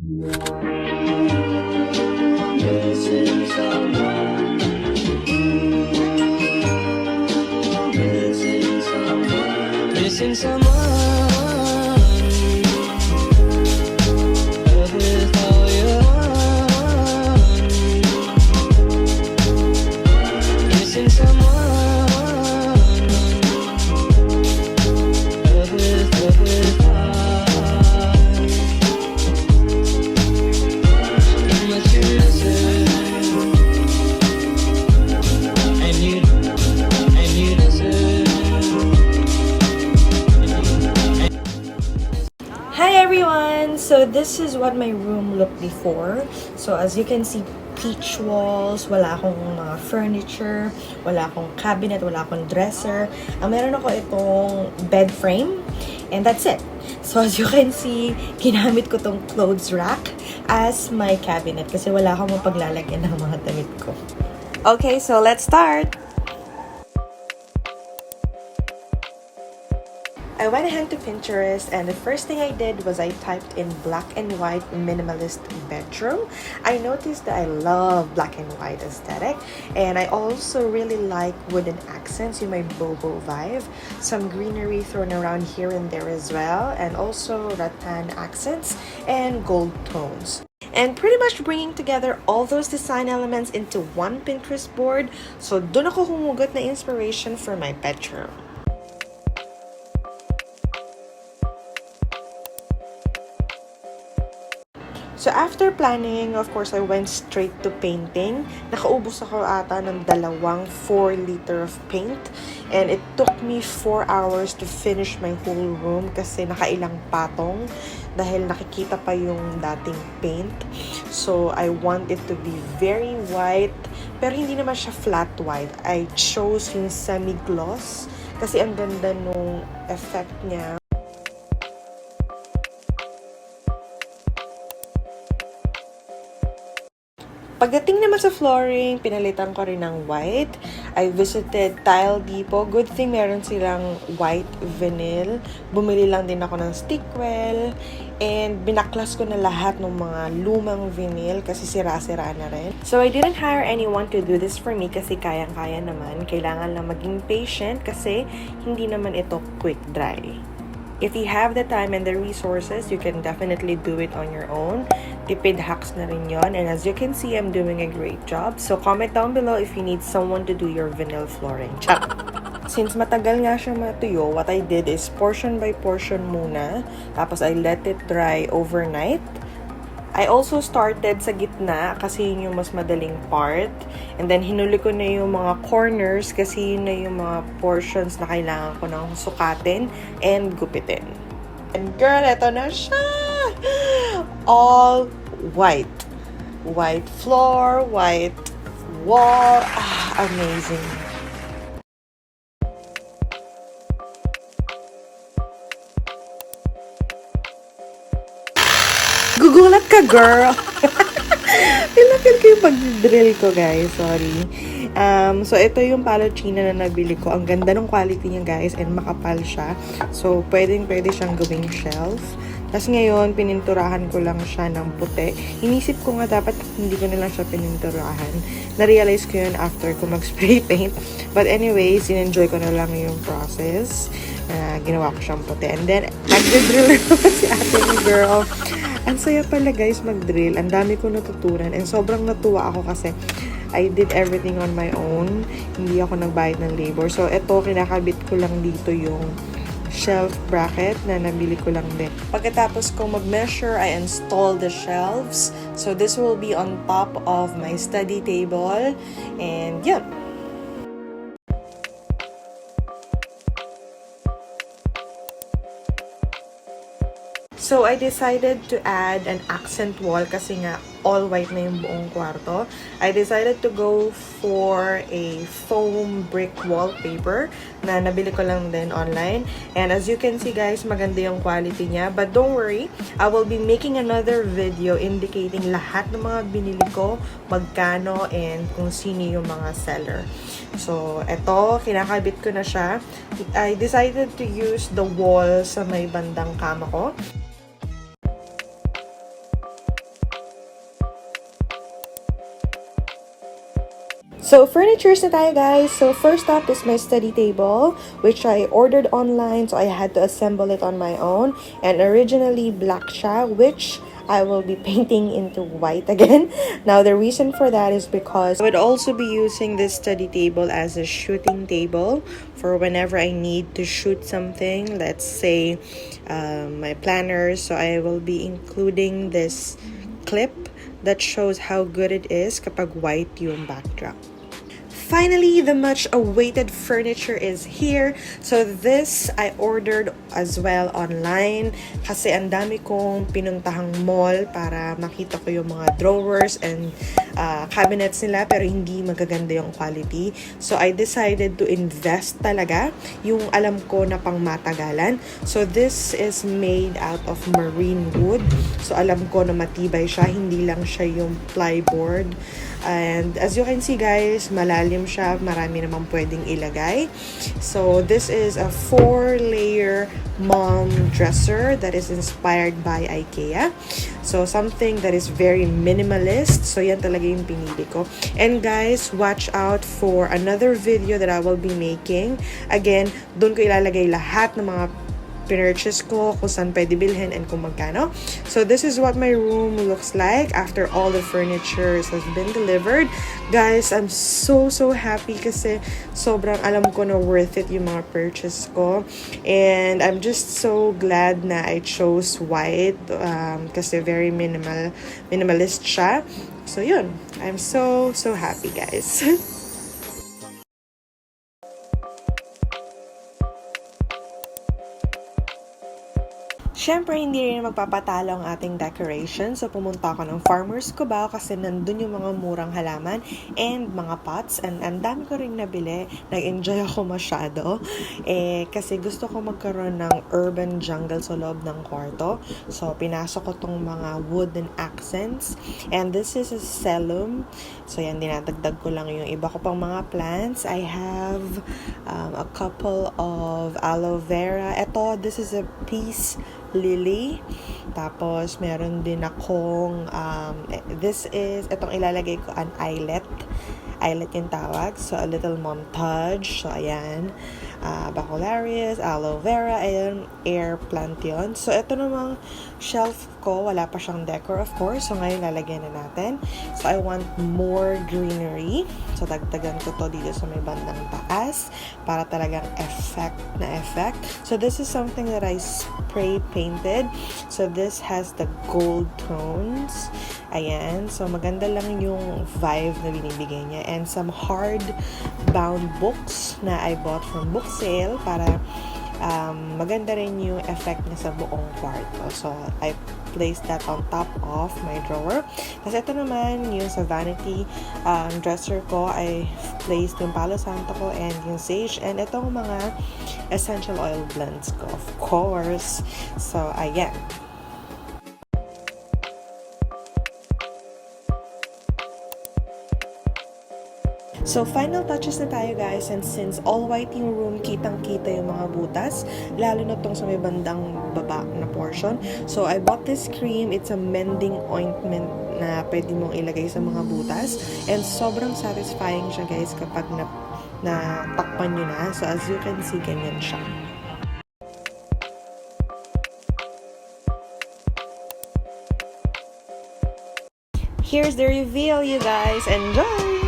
Missing someone. Missing someone. Missing someone. With all your heart. Missing someone. With heart. How much you listen. And you listen. Hi everyone! So this is what my room looked before. So as you can see, peach walls, wala akong mga furniture, wala akong cabinet, wala akong dresser. Ang meron ako itong bed frame, and that's it. So as you can see, ginamit ko tong clothes rack as my cabinet kasi wala akong mapaglalagyan ng mga damit ko. Okay, so let's start! I went ahead to Pinterest, and the first thing I did was I typed in black and white minimalist bedroom. I noticed that I love black and white aesthetic, and I also really like wooden accents in my boho vibe. Some greenery thrown around here and there as well, and also rattan accents and gold tones. And pretty much bringing together all those design elements into one Pinterest board, so dun ako humugot na inspiration for my bedroom. So after planning, of course, I went straight to painting. Nakaubos ako ata ng 4 liter of paint. And it took me 4 hours to finish my whole room kasi nakailang patong dahil nakikita pa yung dating paint. So I want it to be very white, pero hindi naman siya flat white. I chose yung semi-gloss kasi ang ganda nung effect niya. Pagdating naman sa flooring, pinalitan ko rin ng white. I visited Tile Depot. Good thing meron silang white vinyl. Bumili lang din ako ng stickwell. And binaklas ko na lahat ng mga lumang vinyl kasi sira-sira na rin. So I didn't hire anyone to do this for me kasi kayang-kaya naman. Kailangan lang maging patient kasi hindi naman ito quick dry. If you have the time and the resources, you can definitely do it on your own. Tipid hacks na rin yon. And as you can see, I'm doing a great job. So comment down below if you need someone to do your vinyl flooring. Chat! Since matagal nga siya matuyo, what I did is portion by portion muna. Tapos I let it dry overnight. I also started sa gitna kasi yun yung mas madaling part. And then hinuli ko na yung mga corners kasi yun na yung mga portions na kailangan ko nang sukatin and gupitin. And girl, eto na siya! All white. White floor, white wall. Amazing. Gugulat ka, girl! Pinapil ko yung pag-drill ko, guys. Sorry. So, ito yung palochina na nabili ko. Ang ganda ng quality niya, guys. And makapal siya. So, pwede siyang gawing shelf. Tapos ngayon, pininturahan ko lang siya ng puti. Inisip ko nga dapat hindi ko na lang siya pininturahan. Na-realize ko yun after ko mag-spray paint. But anyways, in-enjoy ko na lang yung process. Ginawa ko siyang puti. And then, nag-drill naman si ate ni girl. Ang saya pala guys mag-drill. Ang dami ko natutunan. And sobrang natuwa ako kasi I did everything on my own. Hindi ako nagbayad ng labor. So, ito, kinakabit ko lang dito yung shelf bracket na nabili ko lang din. Pagkatapos ko mag-measure, I installed the shelves. So, this will be on top of my study table. And, yeah. So, I decided to add an accent wall kasi nga all white na yung buong kwarto. I decided to go for a foam brick wallpaper na nabili ko lang din online. And as you can see guys, maganda yung quality niya. But don't worry, I will be making another video indicating lahat ng mga binili ko, magkano, and kung sino yung mga seller. So, eto, kinakabit ko na siya. I decided to use the wall sa may bandang kama ko. So, furnitures na tayo, guys. So, first up is my study table, which I ordered online, so I had to assemble it on my own. And originally, black siya, which I will be painting into white again. Now, the reason for that is because I would also be using this study table as a shooting table for whenever I need to shoot something. Let's say my planners. So, I will be including this clip that shows how good it is kapag white yung backdrop. Finally, the much awaited furniture is here. So this I ordered as well online kasi ang dami kong pinuntahang mall para makita ko yung mga drawers and cabinets nila pero hindi magaganda yung quality. So I decided to invest talaga yung alam ko na pang matagalan. So this is made out of marine wood. So alam ko na matibay siya, hindi lang siya yung plyboard. And as you can see, guys, malalim siya, marami namang pwedeng ilagay. So this is a 4-layer mom dresser that is inspired by IKEA. So something that is very minimalist. So yan talaga yung pinili ko. And guys, watch out for another video that I will be making. Again, doon ko ilalagay lahat ng mga pinurchase ko, kung saan pwede bilhin and kung magkano. So this is what my room looks like after all the furniture has been delivered. Guys, I'm so happy kasi sobrang alam ko na worth it yung mga purchase ko. And I'm just so glad na I chose white kasi very minimalist siya. So yun, I'm so happy, guys. Siyempre, hindi rin magpapatalo ang ating decoration. So, pumunta ako ng Farmer's Cubao kasi nandun yung mga murang halaman and mga pots. And ang dami ko rin nabili. Nag-enjoy ako masyado. Kasi gusto ko magkaroon ng urban jungle sa loob ng kwarto. So, pinasok ko tong mga wooden accents. And this is a 𝗩𝗃𝗲𝗃𝗲𝗿𝘃𝗶. So, yan, dinadagdag ko lang yung iba ko pang mga plants. I have a couple of aloe vera. Ito, this is a peace lily. Tapos, meron din akong, itong ilalagay ko, an eyelet. Eyelet yung tawag. So, a little montage. So, ayan. Bacillarius, aloe vera, and air plant yun. So, ito namang shelf ko, wala pa siyang decor, of course. So, ngayon lalagyan na natin. So, I want more greenery. So, dagdagan ko to dito sa may bandang taas para talagang effect. So, this is something that I spray painted. So, this has the gold tones. Ayan. So, maganda lang yung vibe na binibigay niya. And some hard-bound books na I bought from book sale para maganda rin yung effect niya sa buong kwarto. So, I placed that on top of my drawer. Kasi ito naman, yung sa vanity dresser ko, I placed yung Palo Santo ko and yung sage. And itong mga essential oil blends ko, of course. So, ayan. So, final touches na tayo, guys. And since all white yung room, kitang-kita yung mga butas. Lalo na tong sa may bandang baba na portion. So, I bought this cream. It's a mending ointment na pwede mong ilagay sa mga butas. And sobrang satisfying siya, guys, kapag natakpan nyo na. So, as you can see, ganyan siya. Here's the reveal, you guys. Enjoy!